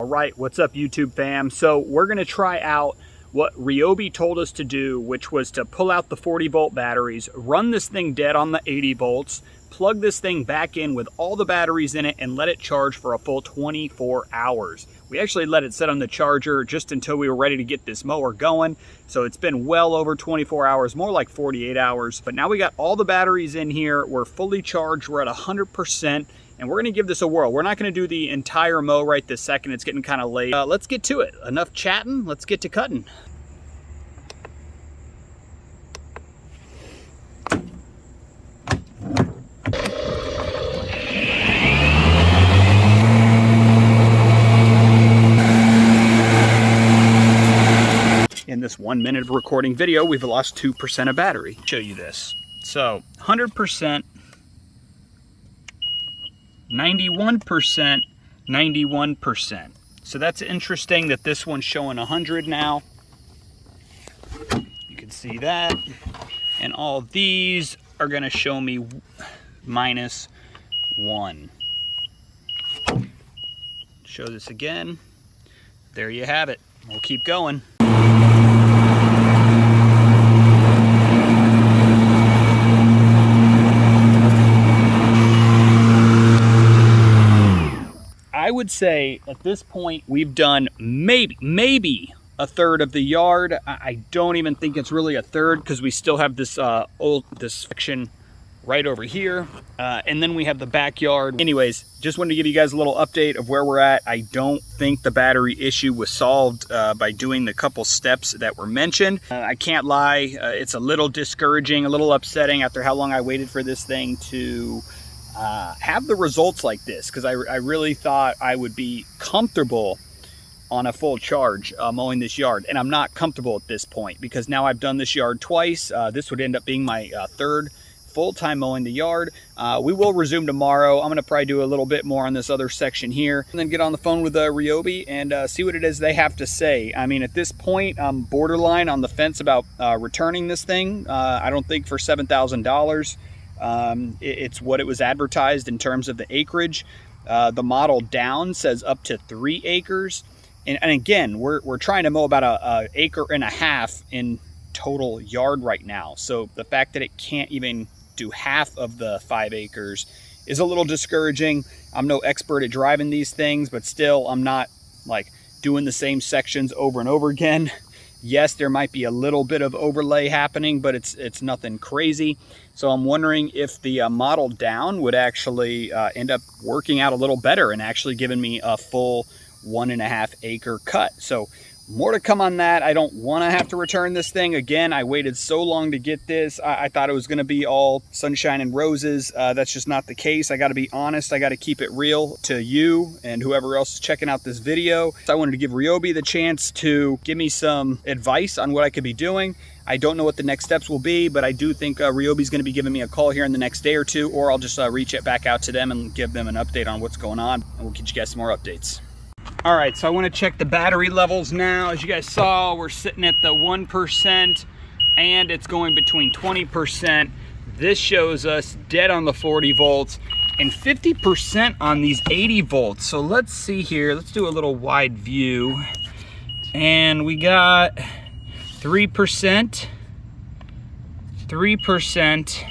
Right, what's up YouTube fam? So we're gonna try out what Ryobi told us to do, which was to pull out the 40-volt batteries, run this thing dead on the 80 volts, plug this thing back in with all the batteries in it, and let it charge for a full 24 hours. We actually let it sit on the charger just until we were ready to get this mower going. So it's been well over 24 hours, more like 48 hours. But now we got all the batteries in here. We're fully charged. We're at 100%. And we're gonna give this a whirl. We're not gonna do the entire mow right this second. It's getting kind of late. Let's get to it. Enough chatting, let's get to cutting. In this 1 minute of recording video, we've lost 2% of battery. Show you this. So 100%, 91%, 91%. So that's interesting that this one's showing 100 now. You can see that. And all these are gonna show me -1. Show this again. There you have it. We'll keep going. I would say at this point we've done maybe a third of the yard. I don't even think it's really a third because we still have this this section right over here, and then we have the backyard. Anyways, just wanted to give you guys a little update of where we're at. I don't think the battery issue was solved by doing the couple steps that were mentioned. I can't lie, it's a little discouraging, a little upsetting after how long I waited for this thing to have the results like this, because I really thought I would be comfortable on a full charge mowing this yard, and I'm not comfortable at this point because now I've done this yard twice. This would end up being my third full-time mowing the yard. We will resume tomorrow. I'm gonna probably do a little bit more on this other section here and then get on the phone with Ryobi and see what it is they have to say. I mean, at this point, I'm borderline on the fence about returning this thing. I don't think for $7,000. It's what it was advertised in terms of the acreage. The model down says up to 3 acres. And again, we're trying to mow about an acre and a half in total yard right now. So the fact that it can't even do half of the 5 acres is a little discouraging. I'm no expert at driving these things, but still I'm not like doing the same sections over and over again. Yes, there might be a little bit of overlay happening, but it's nothing crazy. So I'm wondering if the model down would actually end up working out a little better and actually giving me a full 1.5 acre cut. So more to come on that. I don't want to have to return this thing again. I waited so long to get this. I thought it was going to be all sunshine and roses. That's just not the case. I got to be honest. I got to keep it real to you and whoever else is checking out this video. So I wanted to give Ryobi the chance to give me some advice on what I could be doing. I don't know what the next steps will be, but I do think Ryobi's going to be giving me a call here in the next day or two, or I'll just reach it back out to them and give them an update on what's going on, and we'll get you guys some more updates. All right, so I want to check the battery levels now. As you guys saw, we're sitting at the 1% and it's going between 20%. This shows us dead on the 40 volts and 50% on these 80 volts. So let's see here. Let's do a little wide view. And we got 3%, 3%,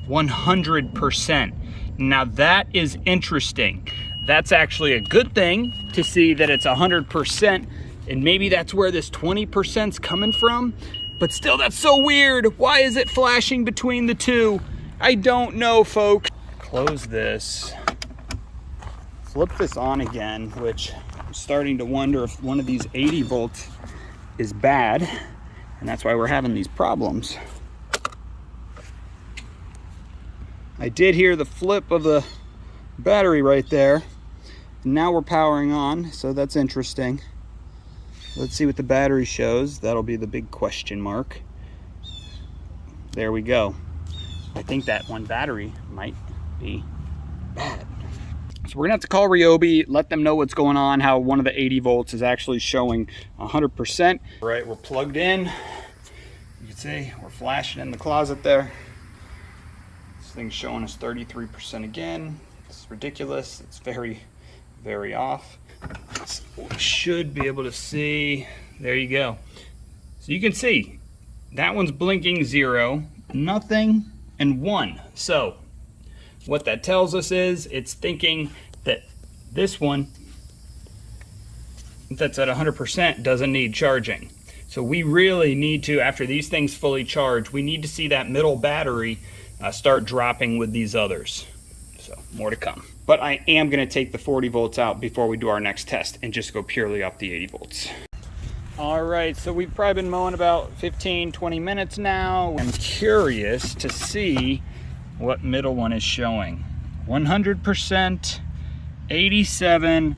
100%. Now that is interesting. That's actually a good thing to see that it's 100%, and maybe that's where this 20%'s coming from. But still, that's so weird. Why is it flashing between the two? I don't know, folks. Close this. Flip this on again, which I'm starting to wonder if one of these 80 volts is bad, and that's why we're having these problems. I did hear the flip of the battery right there. Now we're powering on, so that's interesting. Let's see what the battery shows. That'll be the big question mark. There we go. I think that one battery might be bad. So we're gonna have to call Ryobi, let them know what's going on, how one of the 80 volts is actually showing 100%. All right, we're plugged in. You can see we're flashing in the closet there. This thing's showing us 33% again. It's ridiculous. It's very, very off. we should be able to see. There you go. So you can see that one's blinking 0, nothing, and 1. So what that tells us is it's thinking that this one that's at 100% doesn't need charging. So we really need to, after these things fully charge, we need to see that middle battery start dropping with these others. So more to come. But I am going to take the 40 volts out before we do our next test and just go purely off the 80 volts. All right, so we've probably been mowing about 15-20 minutes now. I'm curious to see what middle one is showing. 100%, 87,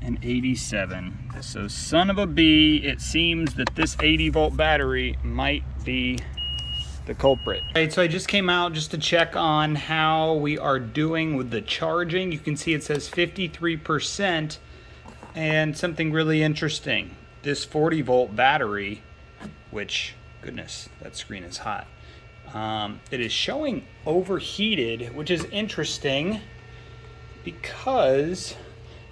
and 87. So son of a bee, it seems that this 80 volt battery might be the culprit. All right, so I just came out just to check on how we are doing with the charging. You can see it says 53%, and something really interesting. This 40 volt battery, which, goodness, that screen is hot. It is showing overheated, which is interesting because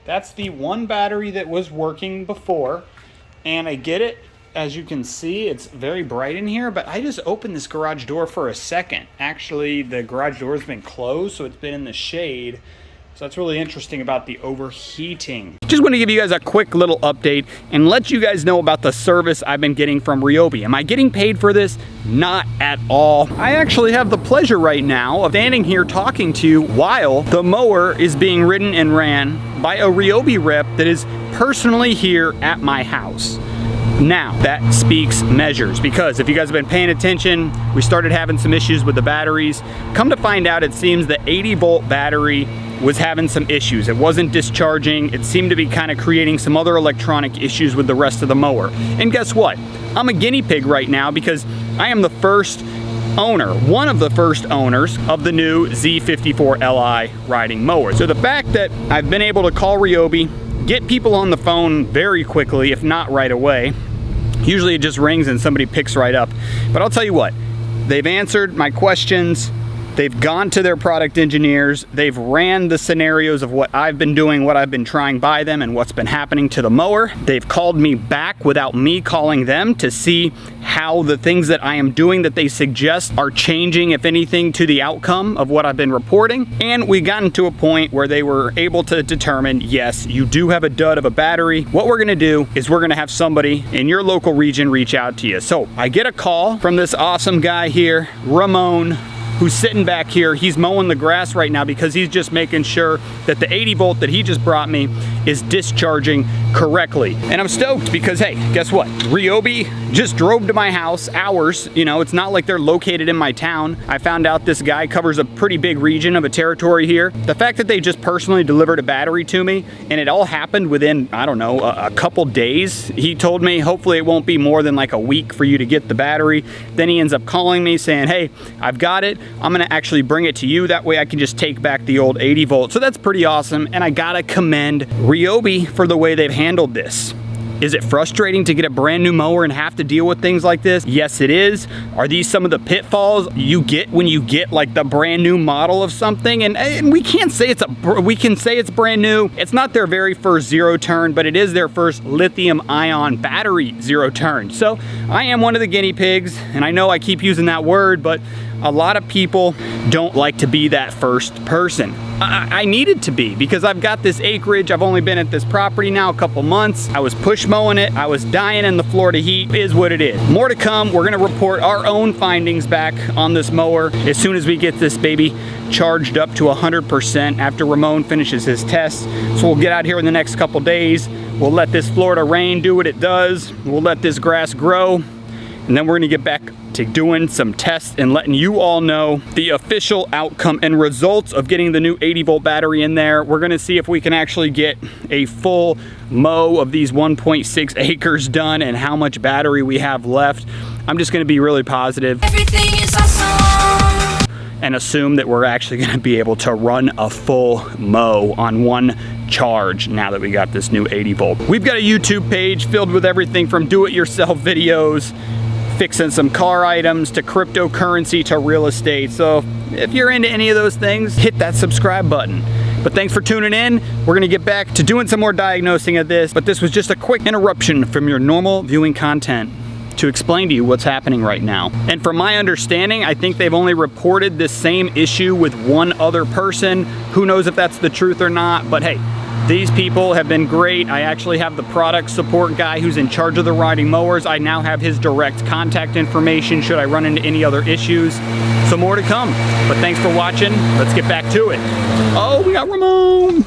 that's the one battery that was working before, and I get it. As you can see, it's very bright in here, but I just opened this garage door for a second. Actually, the garage door has been closed, so it's been in the shade. So that's really interesting about the overheating. Just want to give you guys a quick little update and let you guys know about the service I've been getting from Ryobi. Am I getting paid for this? Not at all. I actually have the pleasure right now of standing here talking to you while the mower is being ridden and ran by a Ryobi rep that is personally here at my house. Now, that speaks measures, because if you guys have been paying attention, we started having some issues with the batteries. Come to find out, it seems the 80 volt battery was having some issues. It wasn't discharging. It seemed to be kind of creating some other electronic issues with the rest of the mower. And guess what? I'm a guinea pig right now because I am the first owner, one of the first owners of the new Z54 Li riding mower. So the fact that I've been able to call Ryobi, get people on the phone very quickly, if not right away. Usually it just rings and somebody picks right up. But I'll tell you what, they've answered my questions. They've gone to their product engineers. They've ran the scenarios of what I've been doing, what I've been trying by them, and what's been happening to the mower. They've called me back without me calling them to see how the things that I am doing that they suggest are changing, if anything, to the outcome of what I've been reporting. And we gotten to a point where they were able to determine, yes, you do have a dud of a battery. What we're gonna do is we're gonna have somebody in your local region reach out to you. So I get a call from this awesome guy here, Ramon, who's sitting back here. He's mowing the grass right now because he's just making sure that the 80 volt that he just brought me is discharging correctly. And I'm stoked because, hey, guess what? Ryobi just drove to my house, hours. You know, it's not like they're located in my town. I found out this guy covers a pretty big region of a territory here. The fact that they just personally delivered a battery to me, and it all happened within, I don't know, a couple days. He told me hopefully it won't be more than like a week for you to get the battery. Then he ends up calling me saying, hey, I've got it. I'm gonna actually bring it to you. That way I can just take back the old 80 volt. So that's pretty awesome. And I gotta commend Ryobi for the way they've handled this. Is it frustrating to get a brand new mower and have to deal with things like this? Yes, it is. Are these some of the pitfalls you get when you get like the brand new model of something? And we can't say we can say it's brand new. It's not their very first zero turn, but it is their first lithium ion battery zero turn. So I am one of the guinea pigs, and I know I keep using that word, but a lot of people don't like to be that first person. I needed to be because I've got this acreage. I've only been at this property now a couple months. I was push mowing it. I was dying in the Florida heat. It is what it is. More to come. We're gonna report our own findings back on this mower as soon as we get this baby charged up to 100% after Ramon finishes his tests. So we'll get out here in the next couple days. We'll let this Florida rain do what it does. We'll let this grass grow, and then we're gonna get back to doing some tests and letting you all know the official outcome and results of getting the new 80 volt battery in there. We're gonna see if we can actually get a full mow of these 1.6 acres done and how much battery we have left. I'm just gonna be really positive. Everything is awesome. And assume that we're actually gonna be able to run a full mow on one charge now that we got this new 80 volt. We've got a YouTube page filled with everything from do-it-yourself videos, fixing some car items, to cryptocurrency, to real estate. So if you're into any of those things, hit that subscribe button. But thanks for tuning in. We're gonna get back to doing some more diagnosing of this, but this was just a quick interruption from your normal viewing content to explain to you what's happening right now. And from my understanding, I think they've only reported this same issue with one other person. Who knows if that's the truth or not, but hey, these people have been great. I actually have the product support guy who's in charge of the riding mowers. I now have his direct contact information should I run into any other issues. So more to come, but thanks for watching. Let's get back to it. Oh, we got Ramon.